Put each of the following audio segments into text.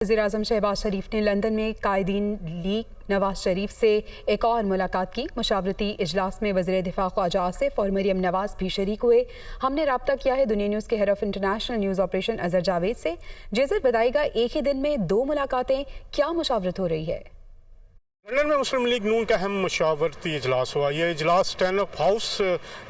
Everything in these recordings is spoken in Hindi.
वज़ीर-ए-आज़म शहबाज शरीफ ने लंदन में कायदीन लीग नवाज शरीफ से एक और मुलाकात की। मुशावरती इजलास में वज़ीर दिफा ख्वाजा आसिफ और मरियम नवाज भी शरीक हुए। हमने रब्ता किया है दुनिया न्यूज़ के head of international news operation Azhar Javed से। जेज़र बताएगा, एक ही दिन में 2 मुलाकातें, क्या मुशावरत हो रही है? लंदन में मुस्लिम लीग नून का अहम मुशावरती इजलास हुआ। ये इजलास स्टैंड-अप हाउस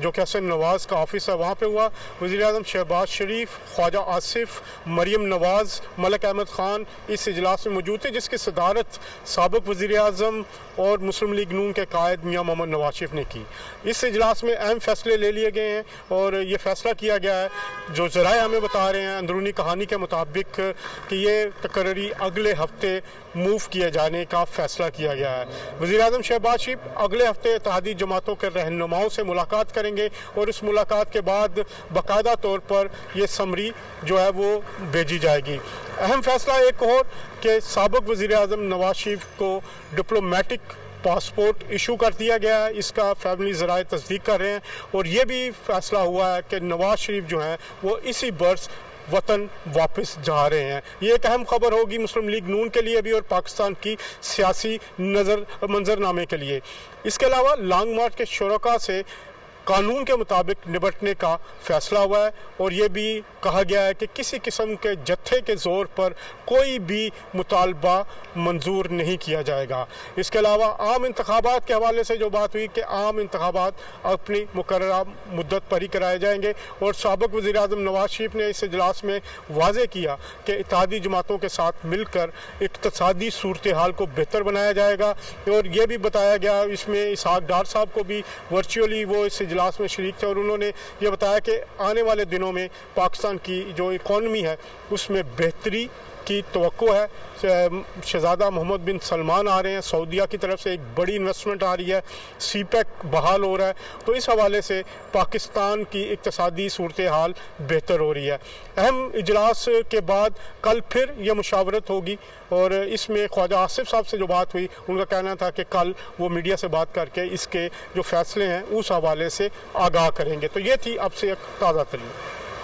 जो कि हसन नवाज का ऑफिस है वहाँ पे हुआ। वज़ीर-ए-आज़म शहबाज शरीफ, ख्वाजा आसिफ, मरियम नवाज, मलिक अहमद ख़ान इस इजलास में मौजूद थे, जिसकी सदारत साबिक़ वज़ीर-ए-आज़म और मुस्लिम लीग नून के कायद मियाँ मोहम्मद नवाज शरीफ ने की। इस इजलास में अहम फैसले ले लिए गए हैं और ये फैसला किया गया है, जो ज़राए हमें बता रहे हैं अंदरूनी कहानी के मुताबिक, कि ये तकरीरी अगले हफ्ते मूव किए जाने का फ़ैसला किया गया है। वज़ीर-ए-आज़म शहबाज शरीफ अगले हफ्ते इत्तेहादी जमातों के रहनुमाओं से मुलाकात करेंगे और इस मुलाकात के बाद बाकायदा तौर पर ये समरी जो है वो भेजी जाएगी। अहम फैसला एक और कि साबिक़ वज़ीर-ए-आज़म नवाज शरीफ को डिप्लोमेटिक पासपोर्ट इशू कर दिया गया है। इसका फैमिली ज़राए तस्दीक कर रहे हैं और ये भी फैसला हुआ है कि नवाज शरीफ जो हैं वो इसी बरस वतन वापस जा रहे हैं। ये एक अहम खबर होगी मुस्लिम लीग नून के लिए भी और पाकिस्तान की सियासी मंजरनामे के लिए। इसके अलावा लॉन्ग मार्च के शुरका से कानून के मुताबिक निपटने का फैसला हुआ है और ये भी कहा गया है कि किसी किस्म के जत्थे के ज़ोर पर कोई भी मुतालबा मंजूर नहीं किया जाएगा। इसके अलावा आम इंतखाबात के हवाले से जो बात हुई कि आम इंतखाबात अपनी मुकर्ररा मुद्दत पर ही कराए जाएंगे और साबिक़ वज़ीर-ए-आज़म नवाज शरीफ ने इस इजलास में वाज़े किया कि इत्तेहादी जमातों के साथ मिलकर इक़्तिसादी सूरत हाल को बेहतर बनाया जाएगा। और ये भी बताया गया, इसमें इसहाक डार साहब को भी वर्चुअली वो इस इजलास में शरीक थे और उन्होंने ये बताया कि आने वाले दिनों में पाकिस्तान की जो इकॉनमी है उसमें बेहतरी की तवक्को है। शहज़ादा मोहम्मद बिन सलमान आ रहे हैं, सऊदीया की तरफ से एक बड़ी इन्वेस्टमेंट आ रही है, सीपेक बहाल हो रहा है, तो इस हवाले से पाकिस्तान की इक़्तिसादी सूरत हाल बेहतर हो रही है। अहम इजलास के बाद कल फिर यह मुशावरत होगी और इसमें ख्वाजा आसिफ साहब से जो बात हुई, उनका कहना था कि कल वो मीडिया से बात करके इसके जो फैसले हैं उस हवाले से आगाह करेंगे। तो ये थी अब से एक ताज़ा तरीन।